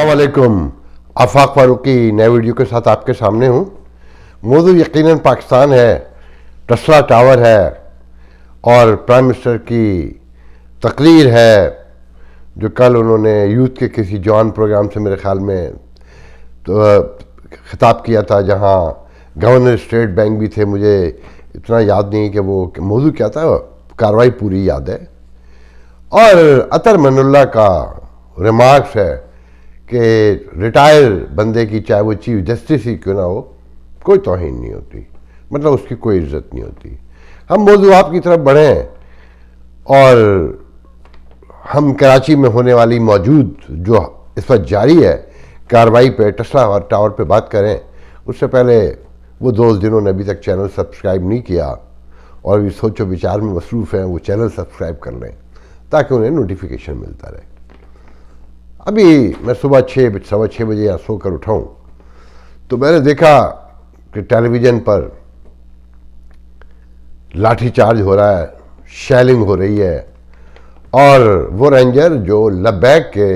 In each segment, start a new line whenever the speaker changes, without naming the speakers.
अस्सलामुअलैकुम। आफाक फारूकी नए वीडियो के साथ आपके सामने हूँ। मौजू यकीनन पाकिस्तान है, टेस्ला टावर है और प्राइम मिनिस्टर की तकरीर है जो कल उन्होंने यूथ के किसी जॉन प्रोग्राम से मेरे ख्याल में तो खिताब किया था, जहाँ गवर्नर स्टेट बैंक भी थे। मुझे इतना याद नहीं कि वो मौजू क्या था, कार्रवाई पूरी याद है। और अतर मनउल्लाह का रिमार्क्स है कि रिटायर बंदे की, चाहे वो चीफ जस्टिस ही क्यों ना हो, कोई तौहीन नहीं होती, मतलब उसकी कोई इज्जत नहीं होती। हम मौजूआत की तरफ बढ़ें और हम कराची में होने वाली मौजूद जो इस वक्त जारी है कार्रवाई पे, टेस्ला टावर पे बात करें। उससे पहले वो दोस्त जिन्होंने अभी तक चैनल सब्सक्राइब नहीं किया और भी सोचो विचार में मसरूफ़ हैं, वो चैनल सब्सक्राइब कर लें ताकि उन्हें नोटिफिकेशन मिलता रहे। अभी मैं सुबह 6-6:15 बजे यहाँ सोकर उठाऊँ तो मैंने देखा कि टेलीविज़न पर लाठीचार्ज हो रहा है, शैलिंग हो रही है, और वो रेंजर जो लबैक के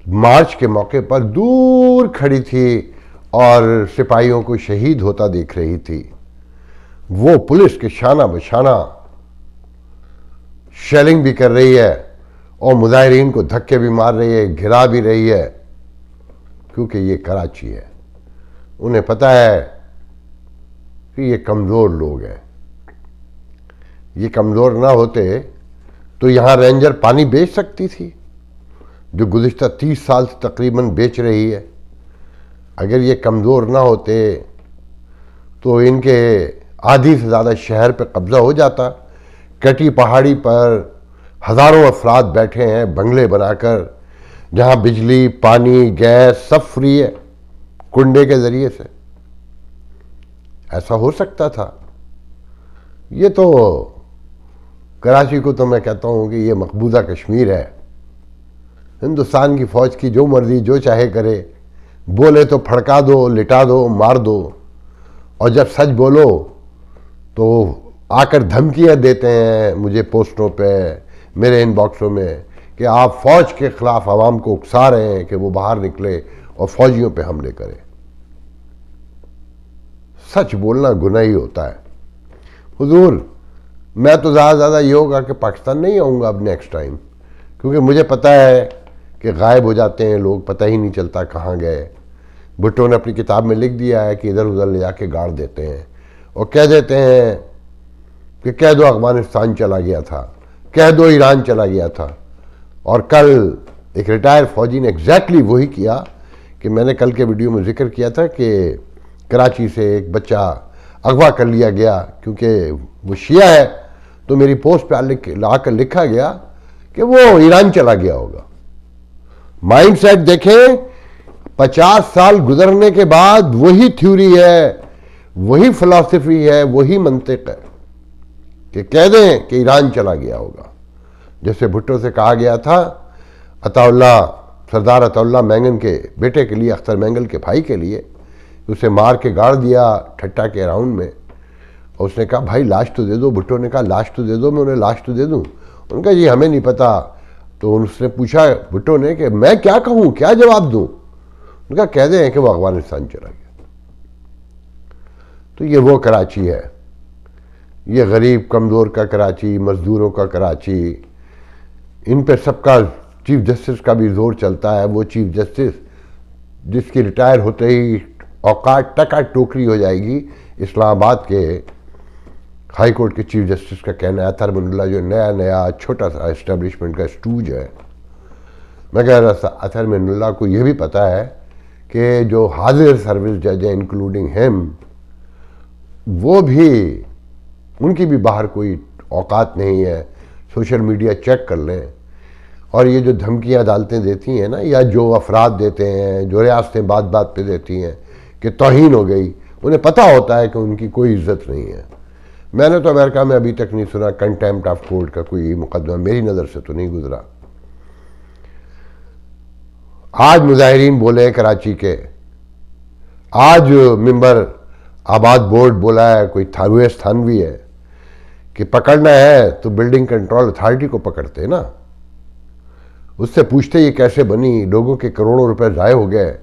मार्च के मौके पर दूर खड़ी थी और सिपाहियों को शहीद होता देख रही थी, वो पुलिस के शाना बशाना शेलिंग भी कर रही है और मुजाहिरीन को धक्के भी मार रही है, घिरा भी रही है, क्योंकि ये कराची है। उन्हें पता है कि ये कमज़ोर लोग हैं। ये कमज़ोर ना होते तो यहाँ रेंजर पानी बेच सकती थी, जो गुज़िश्ता 30 साल से तकरीबन बेच रही है। अगर ये कमज़ोर ना होते तो इनके आधी से ज़्यादा शहर पे कब्ज़ा हो जाता। कटी पहाड़ी पर हज़ारों अफराद बैठे हैं बंगले बनाकर, जहाँ बिजली, पानी, गैस सब फ्री है कुंडे के ज़रिए से। ऐसा हो सकता था। ये तो कराची को तो मैं कहता हूँ कि ये मकबूजा कश्मीर है। हिंदुस्तान की फ़ौज की जो मर्ज़ी जो चाहे करे, बोले तो फड़का दो, लिटा दो, मार दो, और जब सच बोलो तो आकर धमकियाँ देते हैं मुझे पोस्टों पे, मेरे इनबॉक्सों में, कि आप फ़ौज के ख़िलाफ़ आवाम को उकसा रहे हैं कि वो बाहर निकले और फ़ौजियों पे हमले करें। सच बोलना गुनाह ही होता है। हुजूर, मैं तो ज़्यादा से ज़्यादा ये होगा कि पाकिस्तान नहीं आऊँगा अब नेक्स्ट टाइम, क्योंकि मुझे पता है कि गायब हो जाते हैं लोग, पता ही नहीं चलता कहाँ गए। भुट्टो ने अपनी किताब में लिख दिया है कि इधर उधर ले जाके गाड़ देते हैं और कह देते हैं कि कह दो अफगानिस्तान चला गया था, कह दो ईरान चला गया था। और कल एक रिटायर फौजी ने एग्जैक्टली वही किया कि मैंने कल के वीडियो में जिक्र किया था कि कराची से एक बच्चा अगवा कर लिया गया क्योंकि वो शिया है, तो मेरी पोस्ट पे आकर लिखा गया कि वो ईरान चला गया होगा। माइंड सेट देखें, 50 साल गुजरने के बाद वही थ्योरी है, वही फिलॉसफी है, वही मंतिक है कि कह दें कि ईरान चला गया होगा। जैसे भुट्टो से कहा गया था अताउल्लाह, सरदार अताउल्लाह मैंगन के बेटे के लिए, अख्तर मैंगल के भाई के लिए, उसे मार के गाड़ दिया ठट्टा के राउंड में। और उसने कहा भाई लाश तो दे दो। भुट्टो ने कहा लाश तो दे दो, मैं उन्हें लाश तो दे दूँ। उनका जी हमें नहीं पता। तो उसने पूछा भुट्टो ने कि मैं क्या कहूँ, क्या जवाब दूँ। उनका कह दें कि वो अफगानिस्तान चला गया। तो ये वो कराची है, ये गरीब कमज़ोर का कराची, मज़दूरों का कराची। इन पर सबका चीफ जस्टिस का भी जोर चलता है। वो चीफ जस्टिस जिसकी रिटायर होते ही औकात टका टोकरी हो जाएगी। इस्लामाबाद के हाई कोर्ट के चीफ जस्टिस का कहना है, अतर मनउल्लाह जो नया नया छोटा सा इस्टेब्लिशमेंट का स्टूज है। मैं कह रहा था अतर मनउल्लाह को यह भी पता है कि जो हाजिर सर्विस जज हैं इंक्लूडिंग हिम, वो भी, उनकी भी बाहर कोई औकात नहीं है। सोशल मीडिया चेक कर लें। और ये जो धमकियाँ अदालतें देती हैं ना, या जो अफराद देते हैं, जो रियासतें बात बात पे देती हैं कि तौहीन हो गई, उन्हें पता होता है कि उनकी कोई इज्जत नहीं है। मैंने तो अमेरिका में अभी तक नहीं सुना कंटेम्प्ट ऑफ कोर्ट का कोई मुकदमा, मेरी नज़र से तो नहीं गुजरा। आज मुजाहिरीन बोले हैं कराची के, आज मेंबर आबाद बोर्ड बोला है, कोई थानवी थानवी है, कि पकड़ना है तो बिल्डिंग कंट्रोल अथॉरिटी को पकड़ते हैं ना। उससे पूछते ये कैसे बनी, लोगों के करोड़ों रुपए ज़ाय हो गए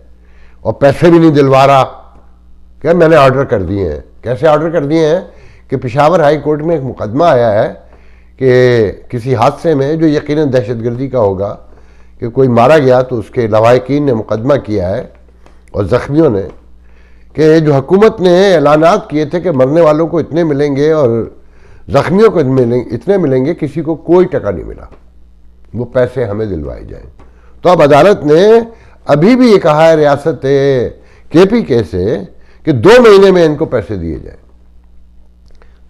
और पैसे भी नहीं दिलवा रहा। क्या मैंने ऑर्डर कर दिए हैं। कैसे ऑर्डर कर दिए हैं कि पेशावर हाई कोर्ट में एक मुकदमा आया है कि किसी हादसे में जो यकीनन दहशतगर्दी का होगा कि कोई मारा गया, तो उसके लवाहिकीन ने मुकदमा किया है और ज़ख्मियों ने कि जो हुकूमत ने ऐलानात किए थे कि मरने वालों को इतने मिलेंगे और ज़ख्मियों को इतने मिलेंगे, किसी को कोई टका नहीं मिला, वो पैसे हमें दिलवाए जाएं। तो अब अदालत ने अभी भी ये कहा है रियासत KPK से कि 2 महीने में इनको पैसे दिए जाए।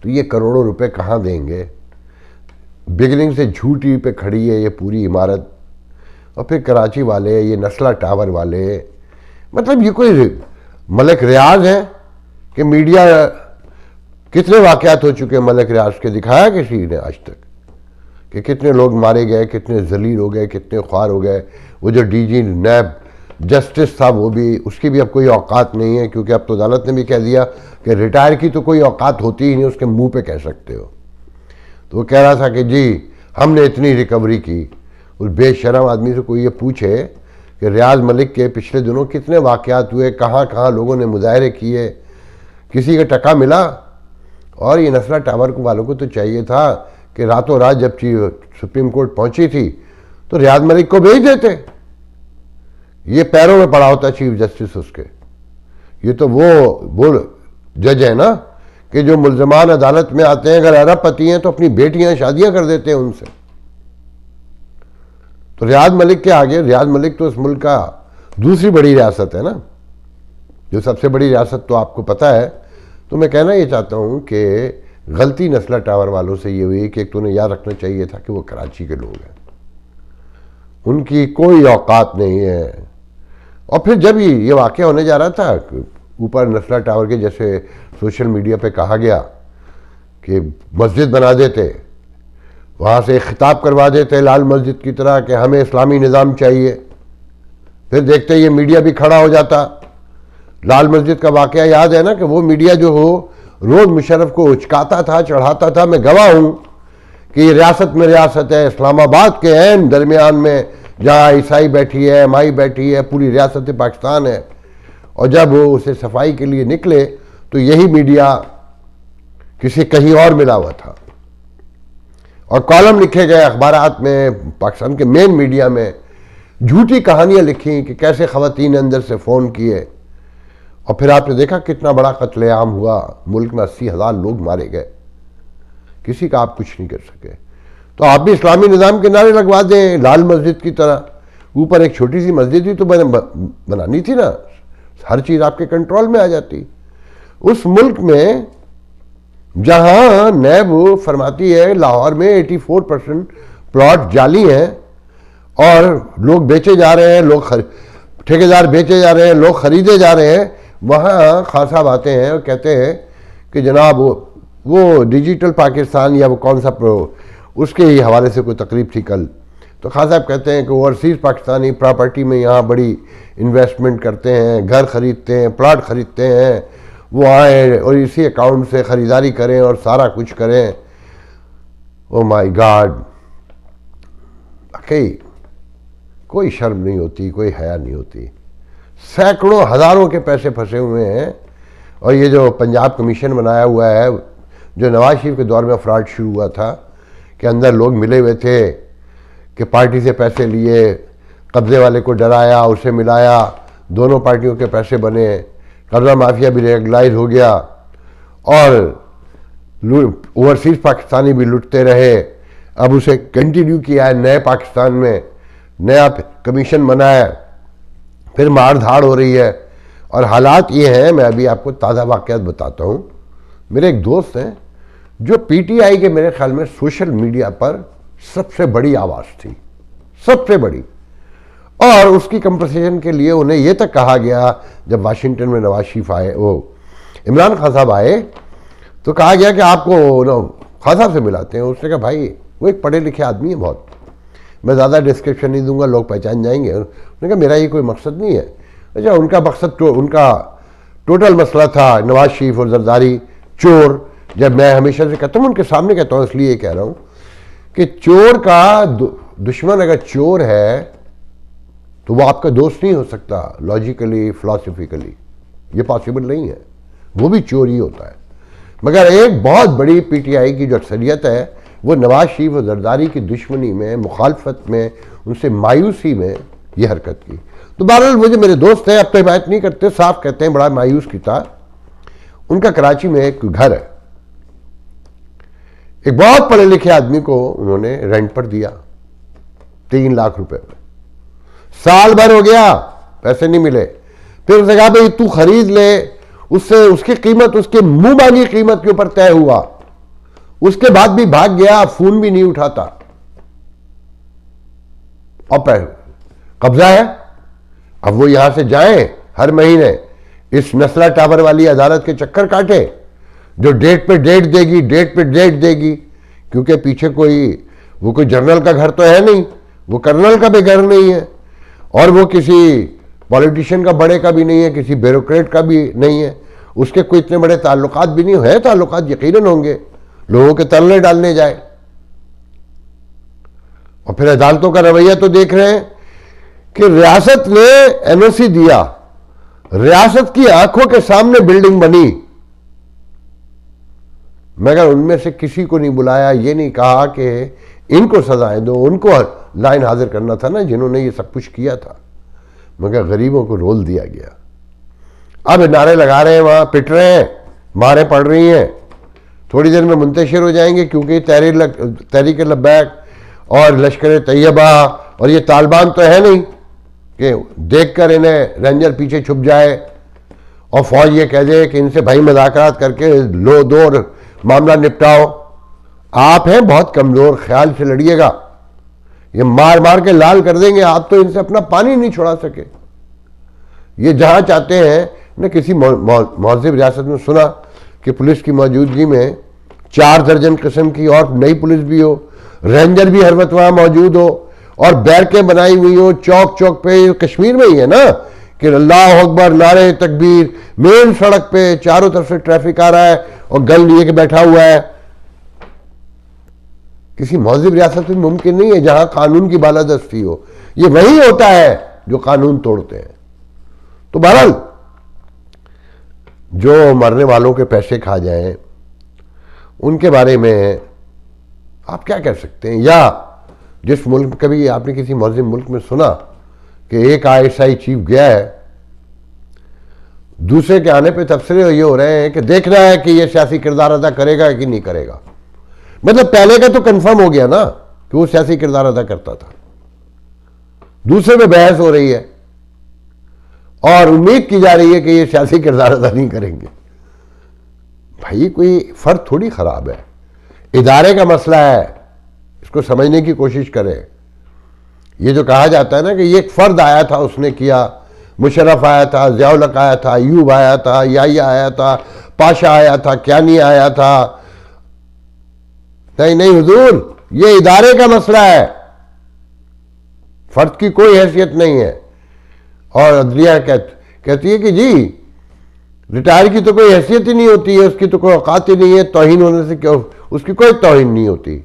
तो ये करोड़ों रुपए कहाँ देंगे? बिगिनिंग से झूठी पे खड़ी है ये पूरी इमारत। और फिर कराची वाले, ये नस्ला टावर वाले, मतलब ये कोई मलिक रियाज है कि मीडिया, कितने वाक़यात हो चुके हैं मलिक रियाज के, दिखाया किसी ने आज तक कि कितने लोग मारे गए, कितने जलील हो गए, कितने ख्वार हो गए। वो जो DG नैब जस्टिस था वो भी, उसकी भी अब कोई औकात नहीं है, क्योंकि अब तो अदालत ने भी कह दिया कि रिटायर की तो कोई औकात होती ही नहीं, उसके मुंह पे कह सकते हो। तो वो कह रहा था कि जी हमने इतनी रिकवरी की। उस बेशरम आदमी से कोई ये पूछे कि रियाज मलिक के पिछले दिनों कितने वाक़यात हुए, कहाँ कहाँ लोगों ने मुजाहरे किए, किसी का टका मिला? और ये नस्ला टावर वालों को तो चाहिए था कि रातों रात जब सुप्रीम कोर्ट पहुंची थी तो रियाज मलिक को भेज देते, ये पैरों में पड़ा होता चीफ जस्टिस उसके। ये तो वो जज है ना कि जो मुल्जमान अदालत में आते हैं, अगर अरबपति हैं तो अपनी बेटियां शादियां कर देते हैं उनसे। तो रियाज मलिक के आगे, रियाज मलिक तो इस मुल्क का दूसरी बड़ी रियासत है ना, जो सबसे बड़ी रियासत तो आपको पता है। तो मैं कहना ये चाहता हूँ कि गलती नस्ला टावर वालों से ये हुई कि एक तो उन्हें याद रखना चाहिए था कि वो कराची के लोग हैं, उनकी कोई औकात नहीं है। और फिर जब ये वाक़या होने जा रहा था, ऊपर नस्ला टावर के जैसे सोशल मीडिया पे कहा गया कि मस्जिद बना देते, वहाँ से एक खिताब करवा देते लाल मस्जिद की तरह कि हमें इस्लामी निज़ाम चाहिए। फिर देखते ये मीडिया भी खड़ा हो जाता। लाल मस्जिद का वाक़या याद है ना कि वो मीडिया जो हो रोज़ मुशर्रफ को उचकाता था, चढ़ाता था। मैं गवाह हूँ कि ये रियासत में रियासत है, इस्लामाबाद के ऐन दरमियान में जहाँ ईसाई बैठी है, माई बैठी है, पूरी रियासत पाकिस्तान है। और जब वो उसे सफाई के लिए निकले तो यही मीडिया किसी कहीं और मिला हुआ था और कॉलम लिखे गए अखबारात में, पाकिस्तान के मेन मीडिया में झूठी कहानियाँ लिखी कि कैसे ख़वातीन ने अंदर से फ़ोन किए। और फिर आपने देखा कितना बड़ा कत्लेआम हुआ, मुल्क में 80,000 लोग मारे गए, किसी का आप कुछ नहीं कर सके। तो आप भी इस्लामी निज़ाम के नारे लगवा दें लाल मस्जिद की तरह। ऊपर एक छोटी सी मस्जिद भी तो बनानी थी ना, हर चीज़ आपके कंट्रोल में आ जाती। उस मुल्क में जहां नैब फरमाती है लाहौर में 84% प्लॉट जाली हैं और लोग बेचे जा रहे हैं, ठेकेदार बेचे जा रहे हैं, लोग खरीदे जा रहे हैं, वहाँ खान साहब आते हैं और कहते हैं कि जनाब वो डिजिटल पाकिस्तान या वो कौन सा उसके ही हवाले से कोई तकरीब थी कल, तो खान साहब कहते हैं कि ओवरसीज़ पाकिस्तानी प्रॉपर्टी में यहाँ बड़ी इन्वेस्टमेंट करते हैं, घर खरीदते हैं, प्लाट खरीदते हैं, वो आए और इसी अकाउंट से ख़रीदारी करें और सारा कुछ करें। ओ माय गॉड, कोई शर्म नहीं होती, कोई हया नहीं होती। सैकड़ों हज़ारों के पैसे फंसे हुए हैं। और ये जो पंजाब कमीशन बनाया हुआ है, जो नवाज शरीफ के दौर में फ्रॉड शुरू हुआ था कि अंदर लोग मिले हुए थे कि पार्टी से पैसे लिए, कब्ज़े वाले को डराया, उसे मिलाया, दोनों पार्टियों के पैसे बने, कर्जा माफिया भी रेगुलाइज हो गया और ओवरसीज़ पाकिस्तानी भी लुटते रहे। अब उसे कंटिन्यू किया है, नए पाकिस्तान में नया कमीशन बनाया, फिर मार धाड़ हो रही है। और हालात ये हैं, मैं अभी आपको ताज़ा वाक़यात बताता हूँ। मेरे एक दोस्त हैं जो PTI के मेरे ख्याल में सोशल मीडिया पर सबसे बड़ी आवाज़ थी, सबसे बड़ी, और उसकी कंपनसेशन के लिए उन्हें यह तक कहा गया, जब वाशिंगटन में नवाज शरीफ आए, वो इमरान खान साहब आए, तो कहा गया कि आपको खान साहब से मिलाते हैं। उसने कहा भाई वो एक पढ़े लिखे आदमी है बहुत, मैं ज़्यादा डिस्क्रिप्शन नहीं दूंगा, लोग पहचान जाएंगे। उन्होंने कहा मेरा ये कोई मकसद नहीं है। अच्छा, उनका मकसद उनका टोटल मसला था नवाज शरीफ और जरदारी चोर। जब मैं हमेशा से कहता हूँ, उनके सामने कहता हूँ, इसलिए कह रहा हूँ कि चोर का दुश्मन अगर चोर है तो वो आपका दोस्त नहीं हो सकता, लॉजिकली फिलॉसफिकली ये पॉसिबल नहीं है, वो भी चोर ही होता है। मगर एक बहुत बड़ी पीटीआई की जो अक्सरियत है वो नवाज शरीफ और जरदारी की दुश्मनी में, मुखालफत में, उनसे मायूसी में ये हरकत की। तो बहरहाल वो जो मेरे दोस्त हैं अब तो हिमायत नहीं करते, साफ कहते हैं बड़ा मायूस की था। उनका कराची में एक घर है, एक बहुत पढ़े लिखे आदमी को उन्होंने रेंट पर दिया 3 लाख रुपए में। साल भर हो गया, पैसे नहीं मिले। फिर उसने कहा भाई तू खरीद ले, उससे उसकी कीमत उसके मुंह मांगी कीमत के ऊपर तय हुआ। उसके बाद भी भाग गया, फोन भी नहीं उठाता। और कब्जा है। अब वो यहां से जाए हर महीने इस नस्ला टावर वाली अदालत के चक्कर काटे, जो डेट पे डेट देगी, डेट पे डेट देगी, क्योंकि पीछे वो कोई जनरल का घर तो है नहीं, वो कर्नल का भी घर नहीं है, और वो किसी पॉलिटिशियन का बड़े का भी नहीं है, किसी ब्यूरोक्रेट का भी नहीं है, उसके कोई इतने बड़े ताल्लुकात भी नहीं है। ताल्लुकात यकीनन होंगे, लोगों के तलने डालने जाए। और फिर अदालतों का रवैया तो देख रहे हैं कि रियासत ने एनओसी दिया, रियासत की आंखों के सामने बिल्डिंग बनी, मगर उनमें से किसी को नहीं बुलाया, ये नहीं कहा कि इनको सजाएं दो, उनको लाइन हाजिर करना था ना जिन्होंने ये सब कुछ किया था, मगर गरीबों को रोल दिया गया। अब नारे लगा रहे हैं, वहां पिट रहे हैं, मारें पड़ रही हैं, थोड़ी देर में मुंतशिर हो जाएंगे, क्योंकि तहरीक लब्बैक और लश्कर तैयबा और ये तालिबान तो है नहीं कि देखकर इन्हें रेंजर पीछे छुप जाए और फौज ये कह दे कि इनसे भाई मुज़ाकरात करके लो दो और मामला निपटाओ। आप हैं बहुत कमज़ोर, ख्याल से लड़िएगा, ये मार मार के लाल कर देंगे, आप तो इनसे अपना पानी नहीं छुड़ा सके। ये जहां चाहते हैं न, किसी महज़िब रियासत में सुना कि पुलिस की मौजूदगी में 4 दर्जन किस्म की और नई पुलिस भी हो, रेंजर भी हर वक्त वहां मौजूद हो, और बैरकें बनाई हुई हो चौक चौक पे। कश्मीर में ही है ना कि अल्लाह अकबर, नारे तकबीर, मेन सड़क पे चारों तरफ से ट्रैफिक आ रहा है और गन लिए के बैठा हुआ है। किसी महज़िब रियासत में मुमकिन नहीं है जहां कानून की बालादस्ती हो। ये वही होता है जो कानून तोड़ते हैं। तो बहरहाल जो मरने वालों के पैसे खा जाएं उनके बारे में आप क्या कह सकते हैं? या जिस मुल्क, कभी आपने किसी मुस्लिम मुल्क में सुना कि एक ISI चीफ गया है, दूसरे के आने पे तबसरे ये हो रहे हैं कि देखना है कि ये सियासी किरदार अदा करेगा कि नहीं करेगा। मतलब पहले का तो कंफर्म हो गया ना कि वो सियासी किरदार अदा करता था, दूसरे में बहस हो रही है और उम्मीद की जा रही है कि ये सियासी किरदार अदा नहीं करेंगे। भाई कोई फर्द थोड़ी खराब है, इदारे का मसला है, इसको समझने की कोशिश करें। ये जो कहा जाता है ना कि ये एक फर्द आया था उसने किया, मुशर्रफ आया था, ज़ियाउल हक आया था, अयूब आया था, याहिया आया था, पाशा आया था, क्या नहीं आया था। नहीं नहीं हुजूर, ये इदारे का मसला है, फर्द की कोई हैसियत नहीं है। और अदलिया कहती है कि जी रिटायर की तो कोई हैसियत ही नहीं होती है, उसकी तो कोई औकात ही नहीं है, तौहीन होने से क्यों, उसकी कोई तौहीन नहीं होती।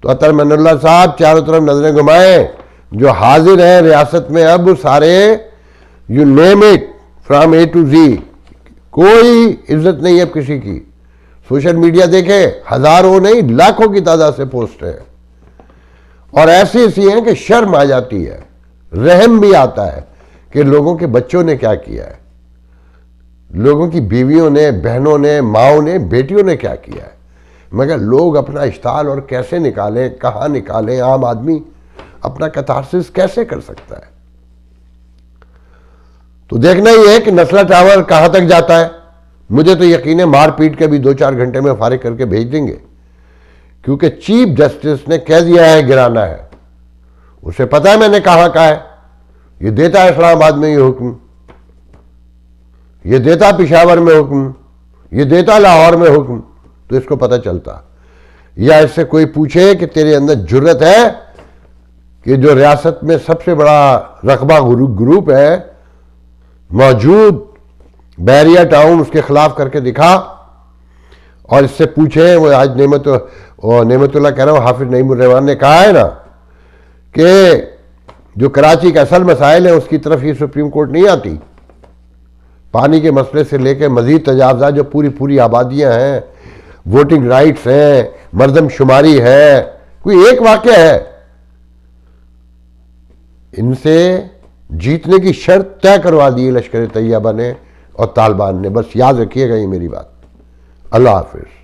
तो अतर मनल्ला साहब चारों तरफ नजरें घुमाएं, जो हाजिर हैं रियासत में अब सारे, you name it from A to Z, कोई इज्जत नहीं है अब किसी की। सोशल मीडिया देखें, हजारों नहीं लाखों की तादाद से पोस्ट है, और ऐसी ऐसी हैं कि शर्म आ जाती है, रहम भी आता है कि लोगों के बच्चों ने क्या किया है, लोगों की बीवियों ने, बहनों ने, माओं ने, बेटियों ने क्या किया है। मगर लोग अपना इश्ताल और कैसे निकालें, कहाँ निकालें, आम आदमी अपना कैथारसिस कैसे कर सकता है। तो देखना ही है कि नस्ला टावर कहां तक जाता है। मुझे तो यकीन है मार पीट के भी 2-4 घंटे में फारिग करके भेज देंगे, क्योंकि चीफ जस्टिस ने कह दिया है गिराना है, उसे पता है मैंने कहां का है। ये देता है इस्लामाबाद में ये हुक्म, ये देता पिशावर में हुक्म, ये देता लाहौर में हुक्म, तो इसको पता चलता। या इससे कोई पूछे कि तेरे अंदर जुर्रत है कि जो रियासत में सबसे बड़ा रकबा ग्रुप है मौजूद, बैरिया टाउन, उसके खिलाफ करके दिखा। और इससे पूछे, वो आज नेमतुल्लाह कह रहा हूँ, हाफिज नईमुर रहमान ने कहा है ना कि जो कराची का असल मसाइल है उसकी तरफ ही सुप्रीम कोर्ट नहीं आती। पानी के मसले से लेकर मजीद तजावज़ात जो पूरी पूरी आबादियां हैं, वोटिंग राइट्स हैं, मरदमशुमारी है, कोई एक वाक़या है, इनसे जीतने की शर्त तय करवा दी है लश्कर तैयबा ने और तालिबान ने। बस याद रखिएगा ये मेरी बात। अल्लाह हाफिज़।